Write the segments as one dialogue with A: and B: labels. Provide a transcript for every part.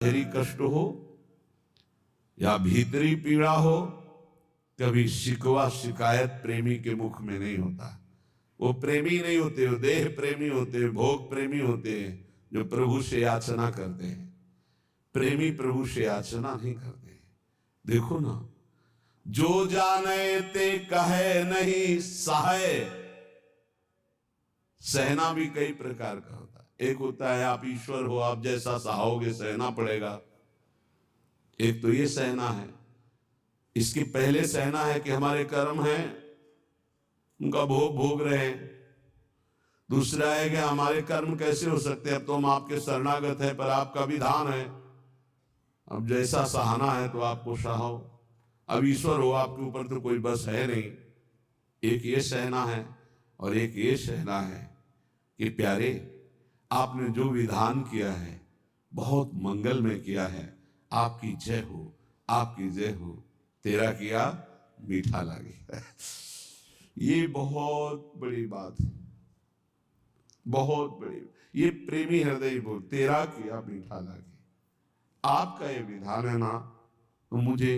A: बाहरी कष्ट हो या भीतरी पीड़ा हो, कभी शिकवा शिकायत प्रेमी के मुख में नहीं होता। वो प्रेमी नहीं होते, वो देह प्रेमी होते, भोग प्रेमी होते हैं, जो प्रभु से याचना करते हैं। प्रेमी प्रभु से याचना नहीं करते। देखो ना, जो जाने ते कहे नहीं सहे। सहना भी कई प्रकार का होता है। एक होता है आप ईश्वर हो, आप जैसा सहाओगे सहना पड़ेगा। एक तो ये सहना है। इसके पहले सहना है कि हमारे कर्म हैं, उनका भोग भोग रहे हैं। दूसरा है कि हमारे कर्म कैसे हो सकते हैं, अब तो हम आपके शरणागत हैं, पर आपका विधान है, अब जैसा सहाना है तो आपको सहाओ। अब ईश्वर हो, आपके ऊपर तो कोई बस है नहीं। एक ये सहना है और एक ये सहना है कि प्यारे, आपने जो विधान किया है बहुत मंगल में किया है, आपकी जय हो, आपकी जय हो, तेरा किया मीठा लागे। ये बहुत बड़ी बात है, बहुत बड़ी। ये प्रेमी हृदय बोल, तेरा किया मीठा लागे। आपका ये विधान है ना, तो मुझे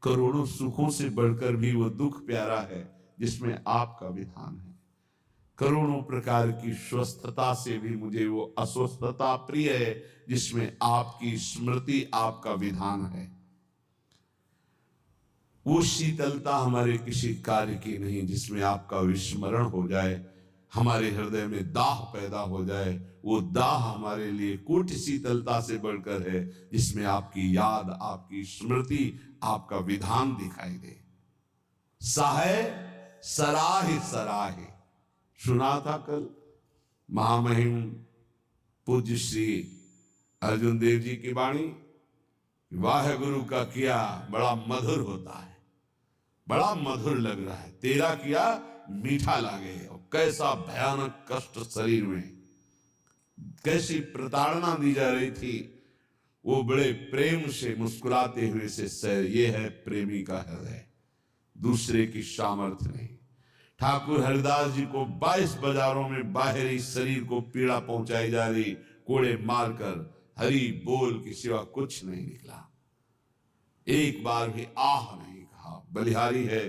A: करोड़ों सुखों से बढ़कर भी वो दुख प्यारा है जिसमें आपका विधान है। करोड़ों प्रकार की स्वस्थता से भी मुझे वो अस्वस्थता प्रिय है जिसमें आपकी स्मृति, आपका विधान है। वो शीतलता हमारे किसी कार्य की नहीं जिसमें आपका विस्मरण हो जाए, हमारे हृदय में दाह पैदा हो जाए। वो दाह हमारे लिए कूट शीतलता से बढ़कर है जिसमें आपकी याद, आपकी स्मृति, आपका विधान दिखाई दे। सहाय सराहे सराहे, सुना था कल महामहिम पूज्य श्री अर्जुन देव जी की वाणी। वाह गुरु का किया बड़ा मधुर होता है, बड़ा मधुर लग रहा है, तेरा किया मीठा लागे। और कैसा भयानक कष्ट शरीर में, कैसी प्रताड़ना दी जा रही थी, वो बड़े प्रेम से मुस्कुराते हुए से सह। ये है प्रेमी का हृदय, दूसरे की सामर्थ्य नहीं। ठाकुर हरिदास जी को 22 बाजारों में बाहरी शरीर को पीड़ा पहुंचाई जा रही, कोड़े मारकर हरि बोल के सिवा कुछ नहीं निकला। एक बार भी आह नहीं कहा। बलिहारी है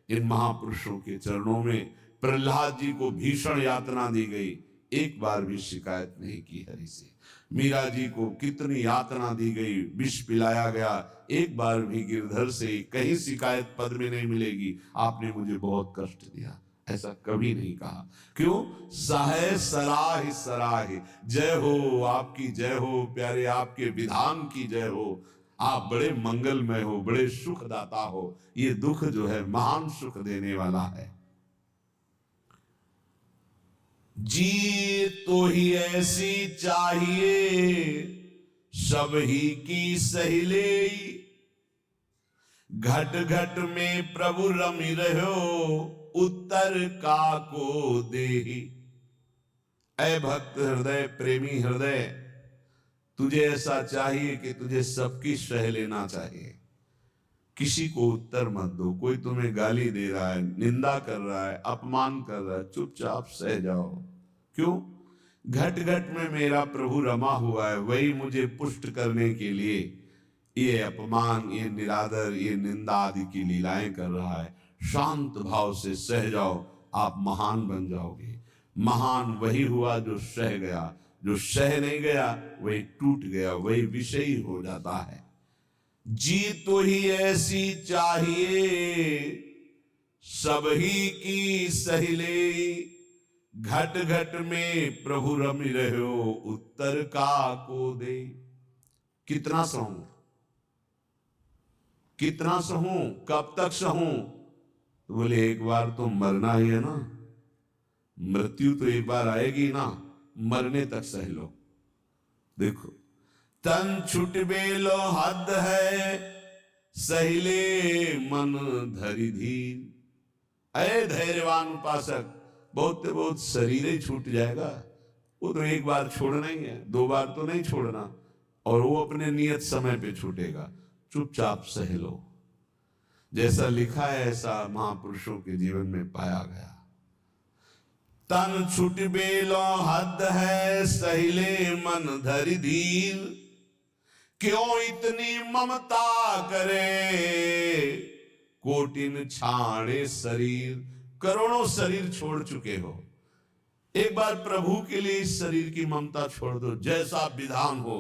A: इन महापुरुषों के चरणों में। प्रहलाद जी को भीषण यातना दी गई, एक बार भी शिकायत नहीं की हरि से। मीरा जी को कितनी यातना दी गई, विष पिलाया गया, एक बार भी गिरधर से कहीं शिकायत पद में नहीं मिलेगी, आपने मुझे बहुत कष्ट दिया, ऐसा कभी नहीं कहा। क्यों? सहाय सराहे सराहे, जय हो, आपकी जय हो प्यारे, आपके विधान की जय हो। आप बड़े मंगलमय हो, बड़े सुखदाता हो। ये दुख जो है महान सुख देने वाला है। जी तो ही ऐसी चाहिए, सब ही की सहिले, घट घट में प्रभु रमि रहो, उत्तर का को देही। ऐ भक्त हृदय, प्रेमी हृदय, तुझे ऐसा चाहिए कि तुझे सबकी सह लेना चाहिए, किसी को उत्तर मत दो। कोई तुम्हें गाली दे रहा है, निंदा कर रहा है, अपमान कर रहा है, चुपचाप सह जाओ। क्यों? घट घट में मेरा प्रभु रमा हुआ है, वही मुझे पुष्ट करने के लिए ये अपमान, ये निरादर, ये निंदा आदि की लीलाएं कर रहा है। शांत भाव से सह जाओ, आप महान बन जाओगे। महान वही हुआ जो सह गया, जो सह नहीं गया वही टूट गया, वही विषयी हो जाता है। जी तो ही ऐसी चाहिए, सब ही की सहिले, घट घट में प्रभु रमि रहो, उत्तर का को दे। कितना सहूं, कितना सहूं, कब तक सहूं? तो बोले एक बार तो मरना ही है ना, मृत्यु तो एक बार आएगी ना, मरने तक सह लो। देखो, तन छुट बेलो हद है, सहिले मन धरि धीर। अरे धैर्यवान उपासक, बहुत शरीर ही छूट जाएगा, वो तो एक बार छोड़ना ही है, दो बार तो नहीं छोड़ना, और वो अपने नियत समय पे छूटेगा। चुपचाप सह लो। जैसा लिखा है ऐसा महापुरुषों के जीवन में पाया गया। तन छुट बेलो हद है, सहिले मन धरि धीर, क्यों इतनी ममता करे, कोटिन छाड़े शरीर। करोड़ों शरीर छोड़ चुके हो, एक बार प्रभु के लिए इस शरीर की ममता छोड़ दो। जैसा विधान हो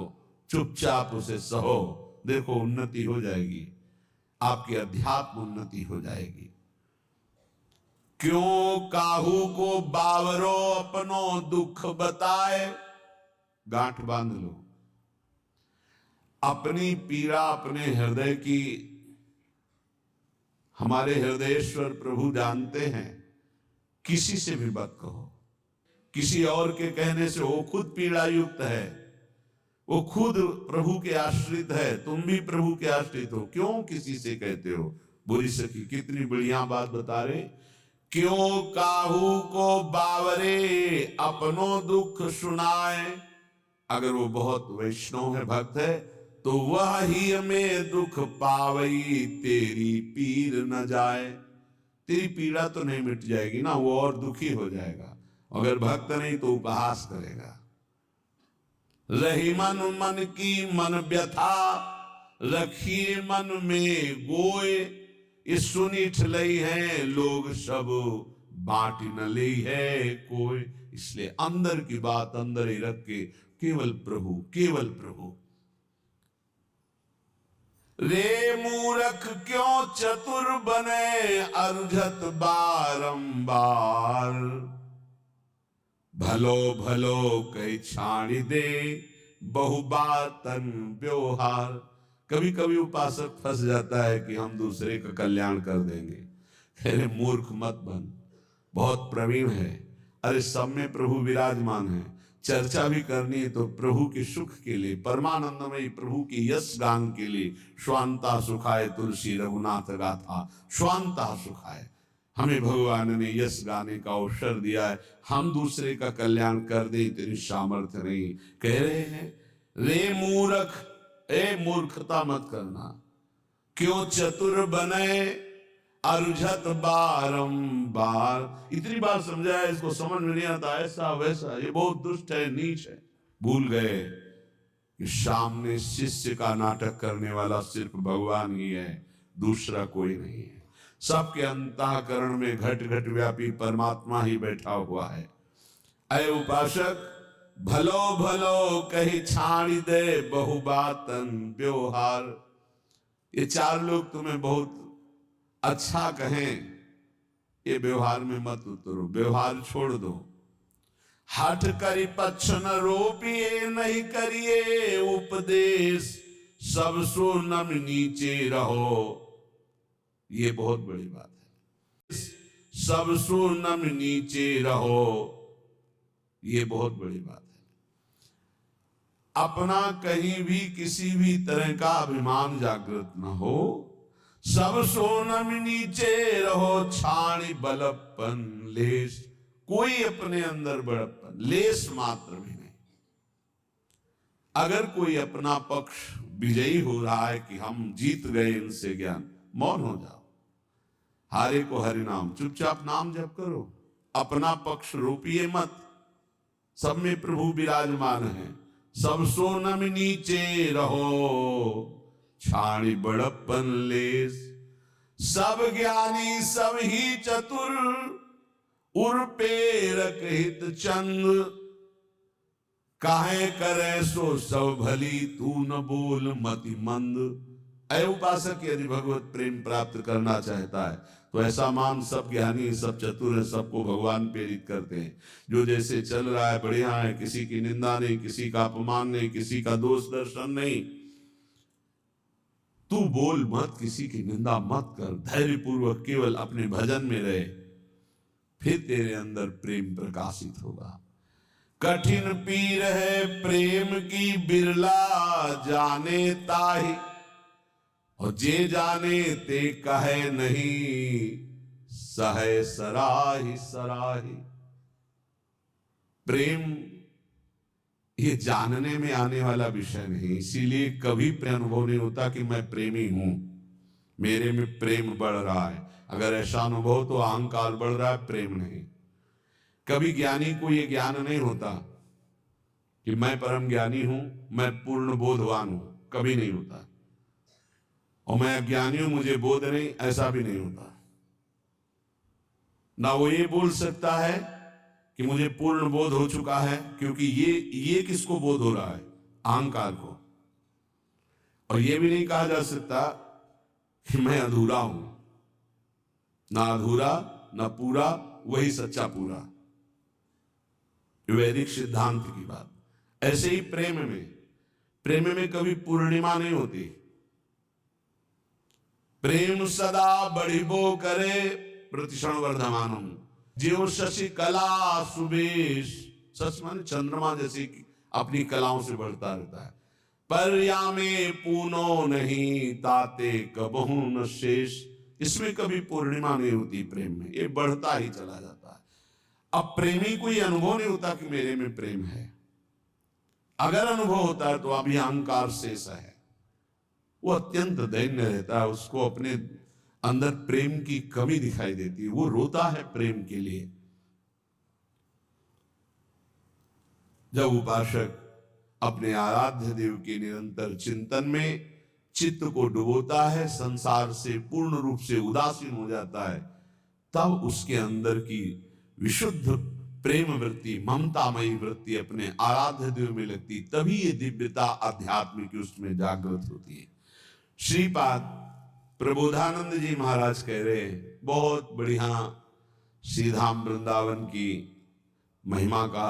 A: चुपचाप उसे सहो, देखो उन्नति हो जाएगी, आपकी अध्यात्म उन्नति हो जाएगी। क्यों काहू को बावरो, अपनो दुख बताए। गांठ बांध लो, अपनी पीड़ा अपने हृदय की हमारे हृदयेश्वर प्रभु जानते हैं। किसी से भी मत कहो, किसी और के कहने से, वो खुद पीड़ा युक्त है, वो खुद प्रभु के आश्रित है, तुम भी प्रभु के आश्रित हो, क्यों किसी से कहते हो। बुरी सखी कितनी बढ़िया बात बता रहे, क्यों काहू को बावरे, अपनो दुख सुनाए। अगर वो बहुत वैष्णव है, भक्त है, तो वह ही हमें दुख पावई, तेरी पीर न जाए। तेरी पीड़ा तो नहीं मिट जाएगी ना, वो और दुखी हो जाएगा। अगर भक्त नहीं तो उपहास करेगा। रही मन मन की मन व्यथा, रखिए मन में गोए। ये सुनिठ लई है लोग सब, बांट न लई है कोई। इसलिए अंदर की बात अंदर ही रख के केवल प्रभु, केवल प्रभु। रे मूर्ख क्यों चतुर बने, अरुझत बारंबार। भलो भलो कई छाड़ी दे, बहुबातन व्यवहार। कभी कभी उपासक फंस जाता है कि हम दूसरे का कल्याण कर देंगे। अरे मूर्ख मत बन, बहुत प्रवीण है। अरे सब में प्रभु विराजमान है, चर्चा भी करनी है तो प्रभु के सुख के लिए, परमानंदमयी प्रभु की यश गान के लिए। स्वांता सुखाए तुलसी रघुनाथ गाथा, स्वांता सुखाए। हमें भगवान ने यश गाने का अवसर दिया है, हम दूसरे का कल्याण कर दे तेरी सामर्थ्य नहीं। कह रहे हैं रे मूर्ख, ए मूर्खता मत करना। क्यों चतुर बने, अरुझत बारंबार। इतनी बार समझाया, इसको समझ में नहीं आता, ऐसा वैसा, ये बहुत दुष्ट है, नीच है। भूल गए कि सामने शिष्य का नाटक करने वाला सिर्फ भगवान ही है, दूसरा कोई नहीं है। सबके अंतःकरण में घट घट व्यापी परमात्मा ही बैठा हुआ है। अय उपासक, भलो भलो कही छाड़ी दे, बहुबातन व्यवहार। ये चार लोग तुम्हें बहुत अच्छा कहें, ये व्यवहार में मत उतरो, व्यवहार छोड़ दो। हठ करी पक्ष न रोपिए, नहीं करिए उपदेश, सब सो नम नीचे रहो। ये बहुत बड़ी बात है, सब सो नम नीचे रहो, ये बहुत बड़ी बात है। अपना कहीं भी किसी भी तरह का अभिमान जागृत न हो, सब सोनम नीचे रहो, छाणी बलपन लेस। कोई अपने अंदर बड़प्पन लेस मात्र भी नहीं। अगर कोई अपना पक्ष विजयी हो रहा है कि हम जीत गए इनसे ज्ञान, मौन हो जाओ, हारे को हरि नाम, चुपचाप नाम जप करो, अपना पक्ष रोपिए मत। सब में प्रभु विराजमान है। सब सोनम नीचे रहो, छाणी बड़प्पन लेस। सब ज्ञानी सब ही चतुर, उर्पेरक हित चंद। काहे करे सो सब भली, तू न बोल मति मंद। ऐ उपासक, यदि भगवत प्रेम प्राप्त करना चाहता है तो ऐसा मान, सब ज्ञानी सब चतुर है, सबको भगवान प्रेरित करते हैं। जो जैसे चल रहा है बढ़िया है, किसी की निंदा नहीं, किसी का अपमान नहीं, किसी का दोष दर्शन नहीं। तू बोल मत, किसी की निंदा मत कर, धैर्य पूर्वक केवल अपने भजन में रहे, फिर तेरे अंदर प्रेम प्रकाशित होगा। कठिन पीर है प्रेम की, बिरला जाने ताहि, और जे जाने ते कहे नहीं, सहे सराही सराही। प्रेम ये जानने में आने वाला विषय नहीं, इसीलिए कभी अनुभव नहीं होता कि मैं प्रेमी हूं, मेरे में प्रेम बढ़ रहा है। अगर ऐसा अनुभव तो अहंकार बढ़ रहा है, प्रेम नहीं। कभी ज्ञानी को ये ज्ञान नहीं होता कि मैं परम ज्ञानी हूं, मैं पूर्ण बोधवान हूं। कभी नहीं होता। और मैं अज्ञानी हूं, मुझे बोध नहीं, ऐसा भी नहीं होता। ना वो ये बोल सकता है कि मुझे पूर्ण बोध हो चुका है, क्योंकि ये किसको बोध हो रहा है? अहंकार को। और ये भी नहीं कहा जा सकता कि मैं अधूरा हूं। ना अधूरा ना पूरा, वही सच्चा पूरा। वैदिक सिद्धांत की बात। ऐसे ही प्रेम में कभी पूर्णिमा नहीं होती। प्रेम सदा बढ़िबो करे प्रतिक्षण वर्धमानम, जीव शशि कला सुबेश। सच माने चंद्रमा जैसी अपनी कलाओं से बढ़ता रहता है। पर या में पूनो नहीं ताते कबहू न शेष। इसमें कभी पूर्णिमा नहीं होती प्रेम में, ये बढ़ता ही चला जाता है। अब प्रेमी को ये अनुभव नहीं होता कि मेरे में प्रेम है। अगर अनुभव होता है तो अभी अहंकार शेष है, वो अत्यंत दैन्य रहता है, उसको अपने अंदर प्रेम की कमी दिखाई देती है, वो रोता है प्रेम के लिए। जब उपासक अपने आराध्य देव के निरंतर चिंतन में चित्त को डुबोता है, संसार से पूर्ण रूप से उदासीन हो जाता है, तब उसके अंदर की विशुद्ध प्रेम वृत्ति, ममतामयी वृत्ति अपने आराध्य देव में लगती, तभी ये दिव्यता आध्यात्मिक उसमें जागृत होती है। श्रीपाद प्रबोधानंद जी महाराज कह रहे हैं, बहुत बढ़िया श्रीधाम वृंदावन की महिमा का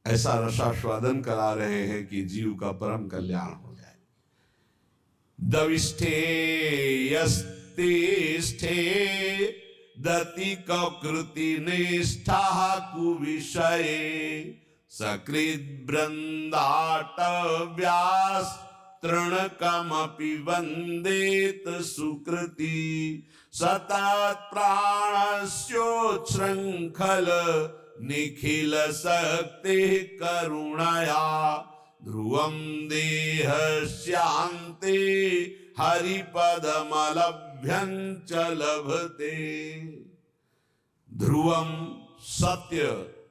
A: ऐसा रसास्वादन करा रहे हैं कि जीव का परम कल्याण हो जाए। दविष्ठे यस्तिष्ठे दति कृति निष्ठा कुविषये सकृत वृंदाटव्यास तृणकमपि वंदेत सुकृति सतत प्राणस्योच्छृंखल निखिल शक्ति करुणया ध्रुवं देहस्यान्ते हरिपदमलभ्यं च लभते। ध्रुवम सत्य,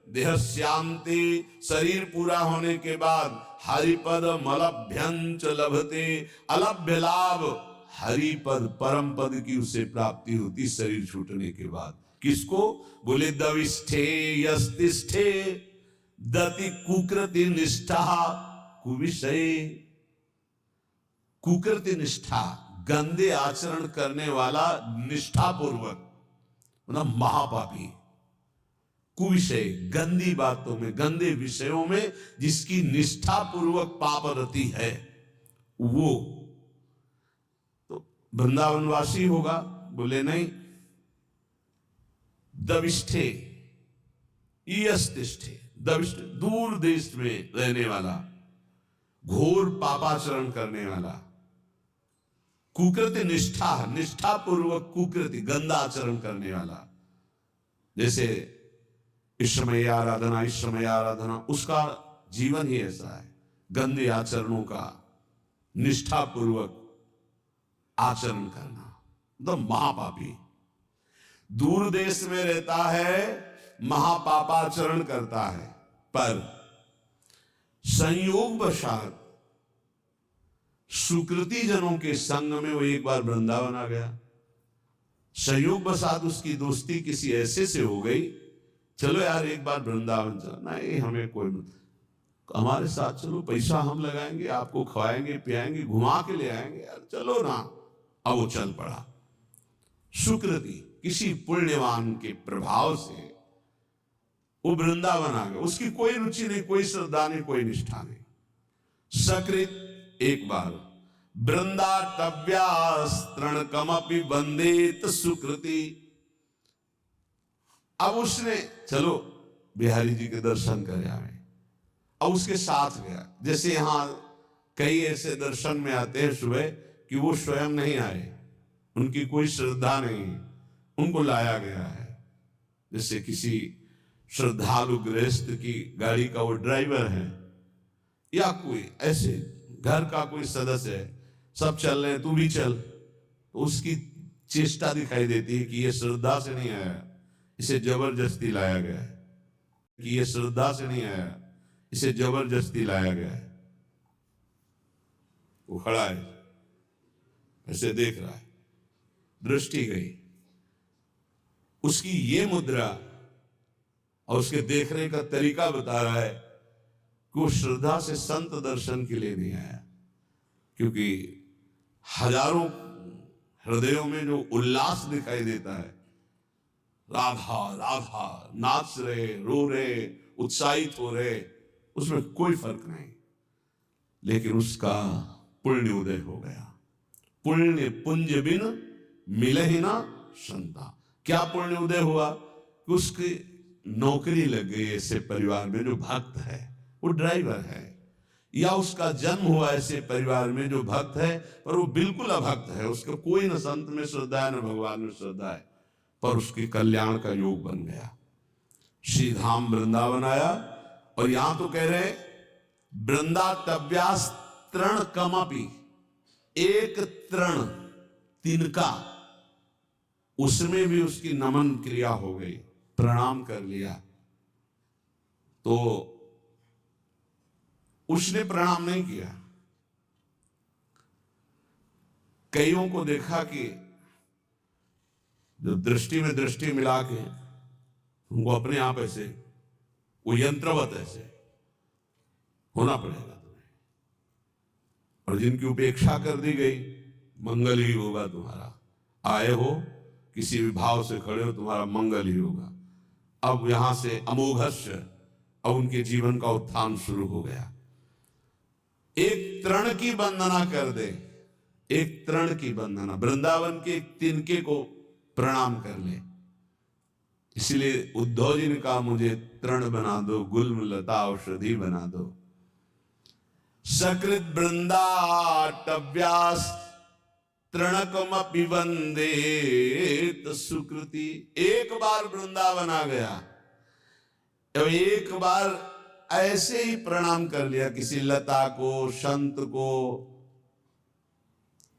A: देहस्यान्ते शरीर पूरा होने के बाद हरिपद मलभ्यं च लभते, अलभ्य लाभ हरिपद परम पद की उसे प्राप्ति होती शरीर छूटने के बाद। किसको? बोले दविष्ठे यस्तिष्ठे दति कुकृति निष्ठा कुविषय। कुकृति निष्ठा, गंदे आचरण करने वाला निष्ठा पूर्वक, मतलब महापापी। कुविषय, गंदी बातों में, गंदे विषयों में जिसकी निष्ठा पूर्वक पापरति है, वो तो वृंदावनवासी होगा? बोले नहीं। दविष्ठे यस्तिष्ठे, दविष्ठ दूर देश में रहने वाला, घोर पापाचरण करने वाला। कुकृति निष्ठा, निष्ठा पूर्वक कुकृति, गंदा आचरण करने वाला। जैसे ईश्वमय आराधना, उसका जीवन ही ऐसा है, गंदे आचरणों का निष्ठा पूर्वक आचरण करना, तो महापापी। दूर देश में रहता है, महापापाचरण करता है, पर संयोग वशात सुकृति जनों के संग में वो एक बार वृंदावन आ गया। संयोग वशात उसकी दोस्ती किसी ऐसे से हो गई, चलो यार एक बार वृंदावन चलो। नहीं, हमें कोई हमारे साथ चलो, पैसा हम लगाएंगे, आपको खवाएंगे पियाएंगे, घुमा के ले आएंगे, यार चलो ना। अब वो चल पड़ा। सुकृति, किसी पुण्यवान के प्रभाव से वो वृंदावन आ गया। उसकी कोई रुचि नहीं, कोई श्रद्धा नहीं, कोई निष्ठा नहीं। सकृत, एक बार वृंदाटव्यास तृणकमपि वंदेत सुकृति। अब उसने चलो बिहारी जी के दर्शन करे आए, अब उसके साथ गया। जैसे यहां कई ऐसे दर्शन में आते हैं सुबह कि वो स्वयं नहीं आए, उनकी कोई श्रद्धा नहीं, उनको लाया गया है। जैसे किसी श्रद्धालु गृहस्थ की गाड़ी का वो ड्राइवर है, या कोई ऐसे घर का कोई सदस्य है, सब चल रहे हैं तू भी चल, तो उसकी चेष्टा दिखाई देती है कि ये श्रद्धा से नहीं आया, इसे जबरदस्ती लाया गया है, कि ये श्रद्धा से नहीं आया, इसे जबरदस्ती लाया गया है। वो खड़ा है, ऐसे देख रहा है, दृष्टि गई, उसकी ये मुद्रा और उसके देखने का तरीका बता रहा है कि वो श्रद्धा से संत दर्शन के लिए नहीं आया, क्योंकि हजारों हृदयों में जो उल्लास दिखाई देता है, राधा राधा नाच रहे, रो रहे, उत्साहित हो रहे, उसमें कोई फर्क नहीं। लेकिन उसका पुण्य उदय हो गया। पुण्य पुंज बिन मिले ही ना संता। क्या पुण्य उदय हुआ कि उसकी नौकरी लग गई ऐसे परिवार में जो भक्त है, वो ड्राइवर है, या उसका जन्म हुआ ऐसे परिवार में जो भक्त है पर वो बिल्कुल अभक्त है, उसका कोई न संत में श्रद्धा है न भगवान में श्रद्धा है, पर उसके कल्याण का योग बन गया। श्री धाम वृंदावन आया और यहां तो कह रहे वृंदाटव्यास तृण कमपि, एक तृण तिनका, उसमें भी उसकी नमन क्रिया हो गई, प्रणाम कर लिया। तो उसने प्रणाम नहीं किया। कईयों को देखा कि जो दृष्टि में दृष्टि मिला के उनको अपने आप ऐसे वो यंत्रवत ऐसे होना पड़ेगा तुम्हें, और जिनकी उपेक्षा कर दी गई, मंगल ही होगा तुम्हारा, आए हो किसी भी भाव से खड़े हो, तुम्हारा मंगल ही होगा। अब यहां से अमोघस्य, अब उनके जीवन का उत्थान शुरू हो गया। एक तृण की वंदना कर दे, एक तृण की वंदना, वृंदावन के एक तिनके को प्रणाम कर ले। इसलिए उद्धव जी ने कहा मुझे तृण बना दो, गुल्म लता औषधि बना दो। सकृत वृंदाटव्यास तृणकमपि वंदे सुकृति। एक बार वृंदावन आ गया, एक बार ऐसे ही प्रणाम कर लिया किसी लता को, संत को,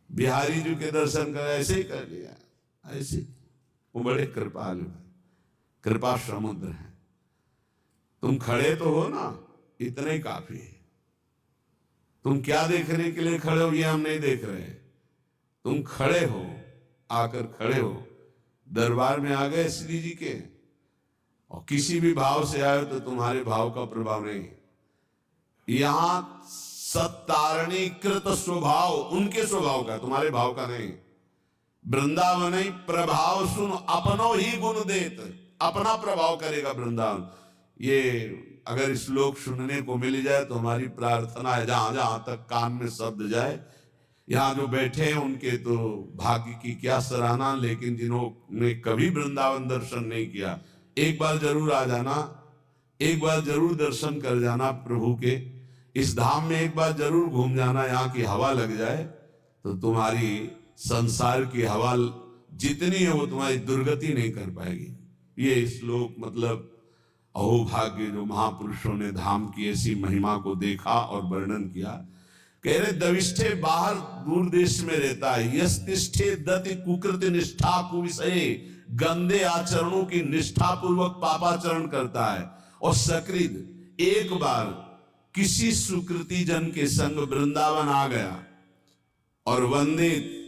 A: बिहारी जी के दर्शन कर ऐसे ही कर लिया, ऐसे। वो बड़े कृपालु है, कृपा समुद्र है। तुम खड़े तो हो ना, इतना ही काफी है। तुम क्या देखने के लिए खड़े हो ये हम नहीं देख रहे। तुम खड़े हो, आकर खड़े हो, दरबार में आ गए श्री जी के, और किसी भी भाव से आए तो तुम्हारे भाव का प्रभाव नहीं। यहां सत्तारणीकृत स्वभाव उनके स्वभाव का, तुम्हारे भाव का नहीं। वृंदावन ही प्रभाव सुन अपनो ही गुण देत, अपना प्रभाव करेगा वृंदावन। ये अगर श्लोक सुनने को मिल जाए तो हमारी प्रार्थना है, जहां जहां तक कान में शब्द जाए। यहाँ जो बैठे हैं उनके तो भाग्य की क्या सराहना, लेकिन जिन्होंने कभी वृंदावन दर्शन नहीं किया, एक बार जरूर आ जाना, एक बार जरूर दर्शन कर जाना प्रभु के। इस धाम में एक बार जरूर घूम जाना, यहाँ की हवा लग जाए तो तुम्हारी संसार की हवा जितनी है वो तुम्हारी दुर्गति नहीं कर पाएगी। ये श्लोक मतलब अहोभाग्य जो महापुरुषों ने धाम की ऐसी महिमा को देखा और वर्णन किया। कह रहे दविष्ठे बाहर दूर देश में रहता है, यस्तिष्ठे दति कुकृति निष्ठा कुविषये, गंदे आचरणों की निष्ठा पूर्वक पापाचरण करता है। और सकृत एक बार किसी सुकृति जन के संग वृंदावन आ गया और वंदे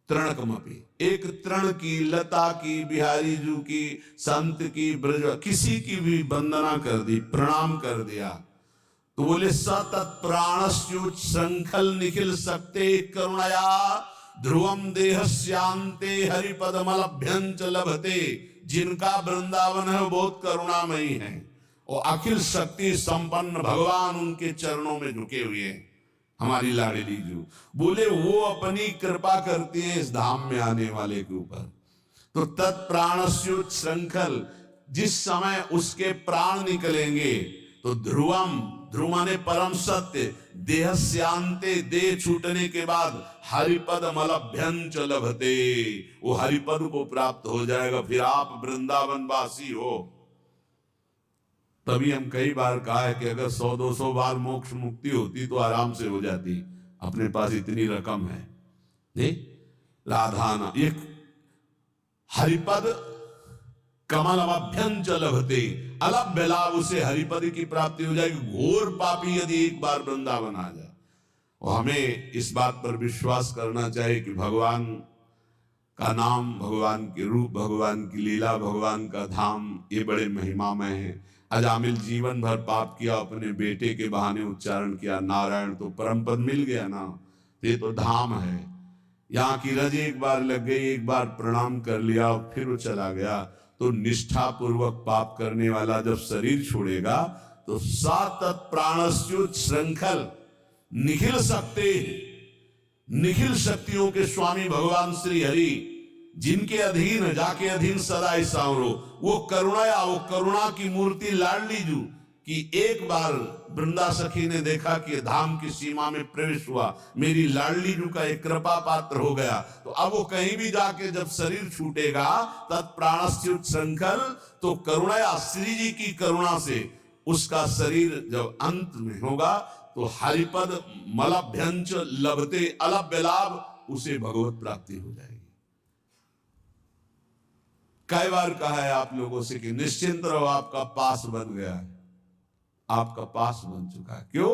A: तृणकमपि, एक तृण की, लता की, बिहारी जू की, संत की, ब्रज किसी की भी वंदना कर दी, प्रणाम कर दिया, तो बोले सतत प्राणस्युत श्रृंखल निखिल सकते करुणया ध्रुवम देहस्यांते हरिपदमलभ्यंच लभते। जिनका वृंदावन है वो बहुत करुणामयी है और अखिल शक्ति संपन्न भगवान उनके चरणों में झुके हुए हैं। हमारी लाडली जू बोले वो अपनी कृपा करती है इस धाम में आने वाले के ऊपर। तो तत्प्राणस्युत श्रृंखल, जिस समय उसके प्राण निकलेंगे तो ध्रुवम, ध्रुव माने परम सत्य, देहस्यांते, देह छूटने के बाद हरिपद मलभ्यंच लभते, वो हरिपद को प्राप्त हो जाएगा, फिर आप वृंदावन वासी हो। तभी हम कई बार कहा है कि अगर 100-200 बार मोक्ष मुक्ति होती तो आराम से हो जाती, अपने पास इतनी रकम है नहीं। राधाना एक हरिपद कमलमभ्यंच लभते, अलभ्य लाभ उसे हरिपद की प्राप्ति हो जाएगी। घोर पापी यदि एक बार वृंदावन आ जाए, और हमें इस बात पर विश्वास करना चाहिए कि भगवान का नाम, भगवान के रूप, भगवान की लीला, भगवान का धाम, ये बड़े महिमामय है। अजामिल जीवन भर पाप किया, अपने बेटे के बहाने उच्चारण किया नारायण, तो परम पद मिल गया ना। ये तो धाम है। यहाँ की रज एक बार लग गई, एक बार प्रणाम कर लिया और फिर वो चला गया। तो निष्ठा पूर्वक पाप करने वाला जब शरीर छोड़ेगा तो सात प्राणस्युत श्रृंखल निखिल शक्ति, निखिल शक्तियों के स्वामी भगवान श्री हरि, जिनके अधीन, जाके अधीन सदा सांवरो, वो करुणा, वो करुणा की मूर्ति लाडली जू कि एक बार वृंदा सखी ने देखा कि धाम की सीमा में प्रवेश हुआ, मेरी लाडली जू का एक कृपा पात्र हो गया। तो अब वो कहीं भी जाके जब शरीर छूटेगा तत्प्राणस्युत श्रृंखल, तो करुणा, श्री जी की करुणा से उसका शरीर जब अंत में होगा तो हरिपद मलभ्यंच लभते अलभ्य लाभ, उसे भगवत प्राप्ति हो जाएगी। कई बार कहा है आप लोगों से कि निश्चिंत रहो, आपका पास बन गया है, आपका पास बन चुका है। क्यों?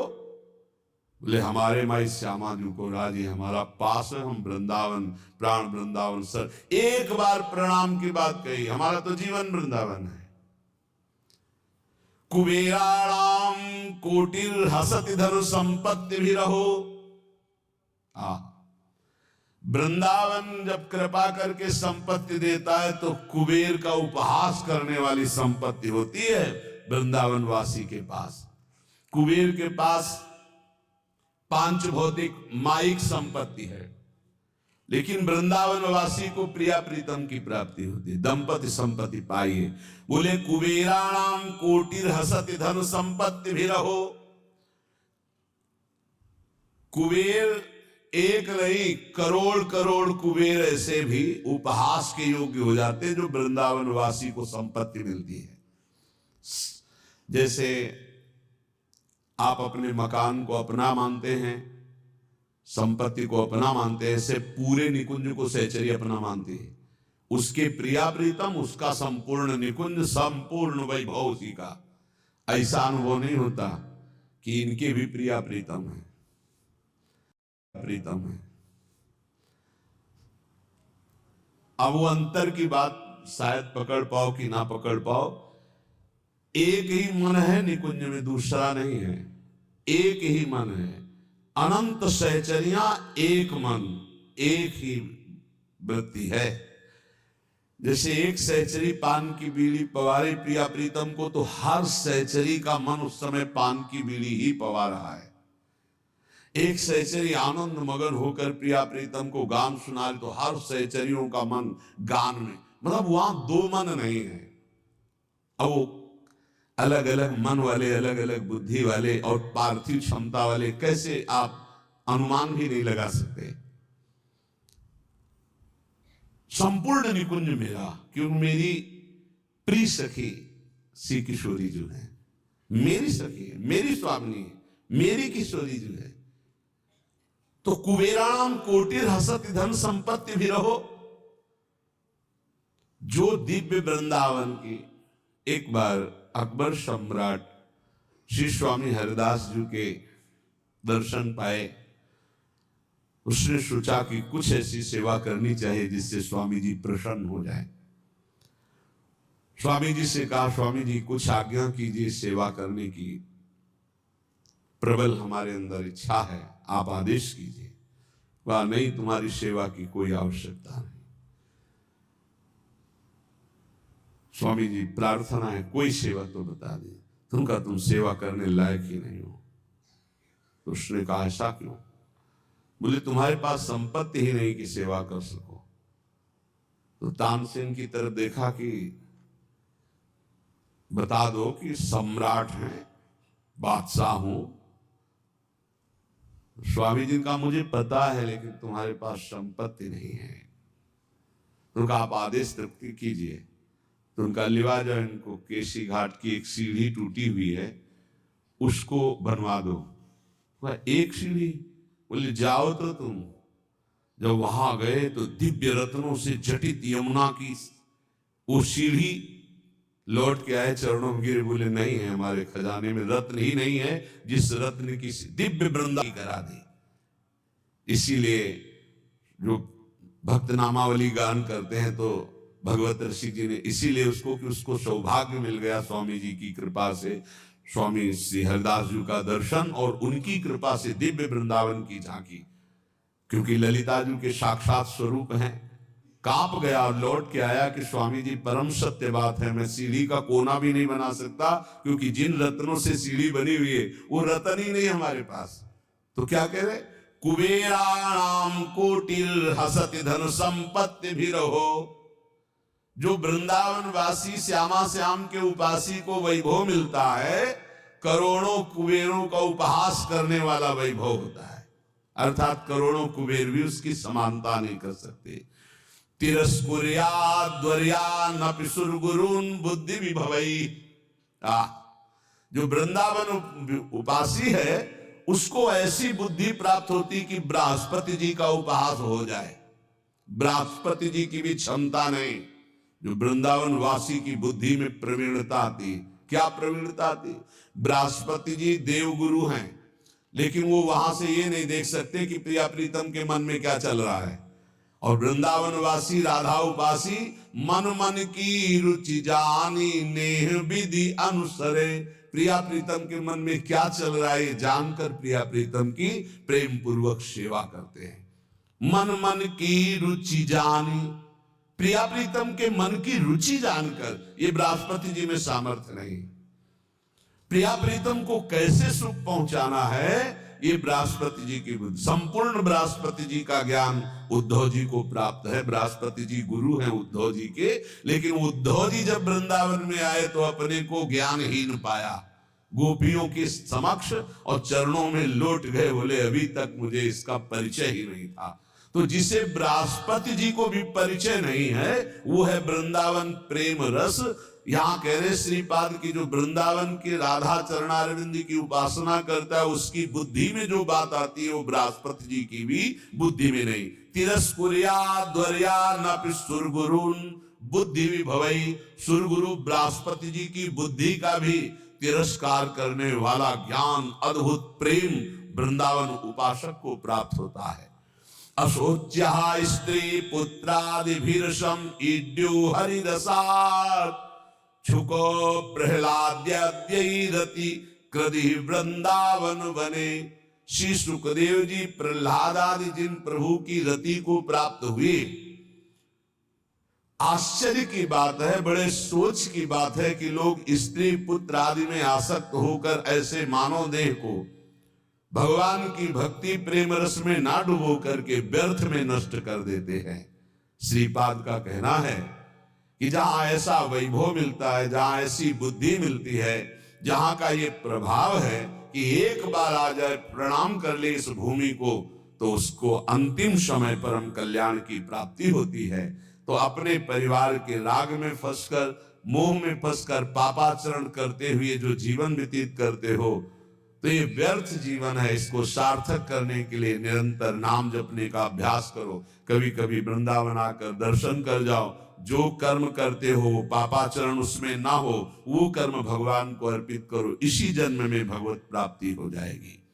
A: बोले हमारे माई श्यामा जी को राजी, हमारा पास है, हम वृंदावन, प्राण वृंदावन सर। एक बार प्रणाम की बात कही, हमारा तो जीवन वृंदावन है। कुबेराणाम कोटिर हसति धन संपत्ति भी रहो। वृंदावन जब कृपा करके संपत्ति देता है तो कुबेर का उपहास करने वाली संपत्ति होती है वृंदावन वासी के पास। कुबेर के पास पांच भौतिक माइक संपत्ति है, लेकिन वृंदावन वासी को प्रिया प्रीतम की प्राप्ति होती है, दंपति संपत्ति पाइए। बोले कुबेराणाम कोटिर हसति धन संपत्ति भी रहो। कुबेर एक नहीं, करोड़ करोड़ कुबेर ऐसे भी उपहास के योग्य हो जाते जो वृंदावन वासी को संपत्ति मिलती है। जैसे आप अपने मकान को अपना मानते हैं, संपत्ति को अपना मानते हैं, ऐसे पूरे निकुंज को सहचरी अपना मानती है। उसके प्रिया प्रीतम, उसका संपूर्ण निकुंज, संपूर्ण वैभव उसी का। ऐसा अनुभव नहीं होता कि इनके भी प्रिया प्रीतम है, प्रीतम है। अब वो अंतर की बात शायद पकड़ पाओ कि ना पकड़ पाओ। एक ही मन है निकुंज में, दूसरा नहीं है। एक ही मन है, अनंत सहचरियां एक मन, एक ही वृत्ति है। जैसे एक सहचरी पान की बीड़ी पवारे प्रिया प्रीतम को, तो हर सहचरी का मन उस समय पान की बीड़ी ही पवा रहा है। एक सहचरी आनंद मगन होकर प्रिया प्रीतम को गान सुना रही, तो हर सहचरियों का मन गान में, मतलब वहां दो मन नहीं है। अब वो अलग अलग मन वाले, अलग अलग बुद्धि वाले और पार्थिव क्षमता वाले, कैसे आप अनुमान भी नहीं लगा सकते। संपूर्ण निकुंज मेरा, क्योंकि मेरी प्रिय सखी श्री किशोरी जो है, मेरी सखी है, मेरी स्वामिनी है, मेरी किशोरी जो है। तो कुबेराम कोटिर हसति धन संपत्ति भी रहो। जो दिव्य वृंदावन की, एक बार अकबर सम्राट श्री स्वामी हरिदास जी के दर्शन पाए, उसने सोचा कि कुछ ऐसी सेवा करनी चाहिए जिससे स्वामी जी प्रसन्न हो जाए। स्वामी जी से कहा, स्वामी जी कुछ आज्ञा कीजिए सेवा करने की, प्रबल हमारे अंदर इच्छा है, आप आदेश कीजिए। वह नहीं, तुम्हारी सेवा की कोई आवश्यकता नहीं। स्वामी जी प्रार्थना है, कोई सेवा तो बता दे, तुम सेवा करने लायक ही नहीं हो। तो उसने कहा, ऐसा क्यों? बोले तुम्हारे पास संपत्ति ही नहीं कि सेवा कर सको। तो तानसेन की तरफ देखा कि बता दो कि सम्राट हैं, बादशाह हूं। स्वामी जी का मुझे पता है, लेकिन तुम्हारे पास संपत्ति नहीं है। उनका आप आदेश कीजिए। तो उनका लिवा जो इनको केसी घाट की एक सीढ़ी टूटी हुई है, उसको बनवा दो। एक सीढ़ी? बोले जाओ तो तुम। जब वहां गए तो दिव्य रत्नों से जटित यमुना की वो सीढ़ी लौट के आए, चरणों में गिरे, बोले नहीं है, हमारे खजाने में रत्न ही नहीं है जिस रत्न की दिव्य वृंदा करा दी। इसीलिए जो भक्त नामावली गान करते हैं तो भगवत ऋषि जी ने इसीलिए उसको कि उसको सौभाग्य मिल गया स्वामी जी की कृपा से, स्वामी श्री हरिदास जी का दर्शन और उनकी कृपा से दिव्य वृंदावन की झांकी, क्योंकि ललिता जी के साक्षात स्वरूप हैं। कांप गया और लौट के आया कि स्वामी जी परम सत्य बात है, मैं सीढ़ी का कोना भी नहीं बना सकता, क्योंकि जिन रत्नों से सीढ़ी बनी हुई है वो रत्न ही नहीं हमारे पास। तो क्या कह रहे, कुबेराणाम कोटिल हसति धन संपत्ति भी रहो। जो वृंदावन वासी श्यामा श्याम के उपासी को वैभव मिलता है, करोड़ों कुबेरों का उपहास करने वाला वैभव होता है, अर्थात करोड़ों कुबेर भी उसकी समानता नहीं कर सकते। तिरस्कुर्याद्वर्यानपि सुरगुरुन् बुद्धि विभवई। जो वृंदावन उपासी है उसको ऐसी बुद्धि प्राप्त होती कि बृहस्पति जी का उपहास हो जाए। बृहस्पति जी की भी क्षमता नहीं, जो वृंदावन वासी की बुद्धि में प्रवीणता आती। क्या प्रवीणता आती? बृहस्पति जी देवगुरु हैं, लेकिन वो वहां से ये नहीं देख सकते कि प्रिया प्रीतम के मन में क्या चल रहा है। और वृंदावन वासी राधा उपासी मन मन की रुचि जानी नेह विधि अनुसरे। प्रिया प्रीतम के मन में क्या चल रहा है जानकर प्रिया प्रीतम की प्रेम पूर्वक सेवा करते हैं। मन मन की रुचि जानी, प्रिया प्रीतम के मन की रुचि जानकर, ये बृहस्पति जी में सामर्थ्य नहीं। प्रिया प्रीतम को कैसे सुख पहुंचाना है ये बृहस्पति जी की बुद्धि। संपूर्ण बृहस्पति जी का ज्ञान उद्धव जी को प्राप्त है। बृहस्पति जी गुरु हैं उद्धव जी के, लेकिन उद्धव जी जब वृंदावन में आए तो अपने को ज्ञानहीन पाया। गोपियों के समक्ष और चरणों में लौट गए, बोले अभी तक मुझे इसका परिचय ही नहीं था। तो जिसे बृहस्पति जी को भी परिचय नहीं है वो है वृंदावन प्रेम रस। यहाँ कह रहे श्रीपाद की जो वृंदावन के राधा चरणारविंद की उपासना करता है उसकी बुद्धि में जो बात आती है वो बृहस्पति जी की भी बुद्धि में नहीं। तिरस्कुर्याद्वर्यानपि सुरगुरुन् बुद्धि विभवई। सुरगुरु बृहस्पति जी की बुद्धि का भी तिरस्कार करने वाला ज्ञान अद्भुत प्रेम वृंदावन उपासक को प्राप्त होता है। अशोच्या स्त्री पुत्रादिभिर्षम इड्यो हरिरसात् छुको प्रहलाद्यरति कृधि वृंदावन बने। श्री सुखदेव जी प्रहलाद आदि जिन प्रभु की रति को प्राप्त हुए, आश्चर्य की बात है, बड़े सोच की बात है कि लोग स्त्री पुत्र आदि में आसक्त होकर ऐसे मानव देह को भगवान की भक्ति प्रेम रस में ना डुबो करके व्यर्थ में नष्ट कर देते हैं। श्रीपाद का कहना है कि जहां ऐसा वैभव मिलता है, जहां ऐसी बुद्धि मिलती है, जहां का ये प्रभाव है कि एक बार आ जाए प्रणाम कर ले इस भूमि को तो उसको अंतिम समय परम कल्याण की प्राप्ति होती है। तो अपने परिवार के राग में फंसकर, मोह में फंसकर पापाचरण करते हुए जो जीवन व्यतीत करते हो तो ये व्यर्थ जीवन है। इसको सार्थक करने के लिए निरंतर नाम जपने का अभ्यास करो। कभी कभी वृंदावन आकर दर्शन कर जाओ। जो कर्म करते हो पापाचरण उसमें ना हो, वो कर्म भगवान को अर्पित करो। इसी जन्म में भगवत प्राप्ति हो जाएगी।